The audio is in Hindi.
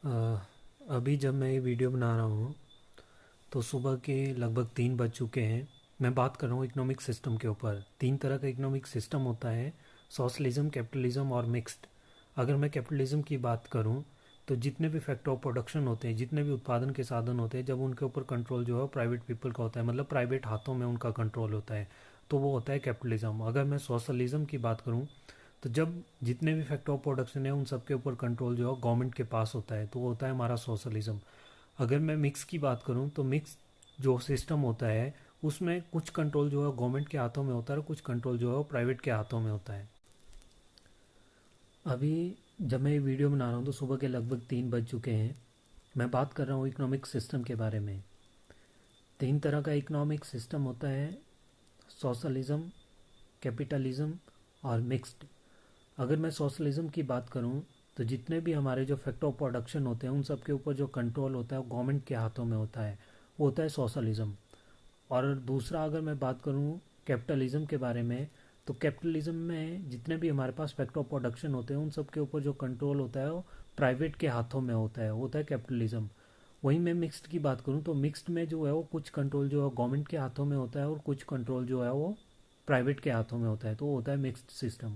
अ, अभी जब मैं ये वीडियो बना रहा हूँ तो सुबह के लगभग 3 बज चुके हैं। मैं बात कर रहा हूँ इकोनॉमिक सिस्टम के ऊपर। 3 तरह का इकोनॉमिक सिस्टम होता है: सोशलिज्म, कैपिटलिज्म और मिक्स्ड। अगर मैं कैपिटलिज्म की बात करूँ तो जितने भी फैक्टर ऑफ प्रोडक्शन होते हैं, जितने भी उत्पादन के साधन होते हैं, जब उनके ऊपर कंट्रोल जो है प्राइवेट पीपल का होता है, मतलब प्राइवेट हाथों में उनका कंट्रोल होता है, तो वो होता है कैपिटलिज्म। अगर मैं सोशलिज्म की बात करूँ तो जब जितने भी फैक्टर ऑफ प्रोडक्शन है उन सब के ऊपर कंट्रोल जो है गवर्नमेंट के पास होता है, तो वो होता है हमारा सोशलिज्म। अगर मैं मिक्स की बात करूं तो मिक्स जो सिस्टम होता है उसमें कुछ कंट्रोल जो है गवर्नमेंट के हाथों में होता है और कुछ कंट्रोल जो है वो प्राइवेट के हाथों में होता है। अभी जब मैं ये वीडियो बना रहा हूँ तो सुबह के लगभग 3 बज चुके हैं। मैं बात कर रहा हूँ इकोनॉमिक सिस्टम के बारे में। 3 तरह का इकोनॉमिक सिस्टम होता है: सोशलिज्म, कैपिटलिज्म और मिक्स्ड। अगर मैं सोशलिज्म की बात करूं तो जितने भी हमारे जो फैक्टर ऑफ प्रोडक्शन होते हैं उन सब के ऊपर जो कंट्रोल होता है वो गवर्नमेंट के हाथों में होता है, वो होता है सोशलिज्म। और दूसरा अगर मैं बात करूं कैपिटलिज्म के बारे में, तो कैपिटलिज्म में जितने भी हमारे पास फैक्टर ऑफ प्रोडक्शन होते हैं उन सब के ऊपर जो कंट्रोल होता है वो प्राइवेट के हाथों में होता है, वो होता है कैपिटलिज्म। वहीं मैं मिक्स्ड की बात करूं तो मिक्स्ड में जो है वो कुछ कंट्रोल जो है गवर्नमेंट के हाथों में होता है और कुछ कंट्रोल जो है वो प्राइवेट के हाथों में होता है, तो वो होता है मिक्स्ड सिस्टम।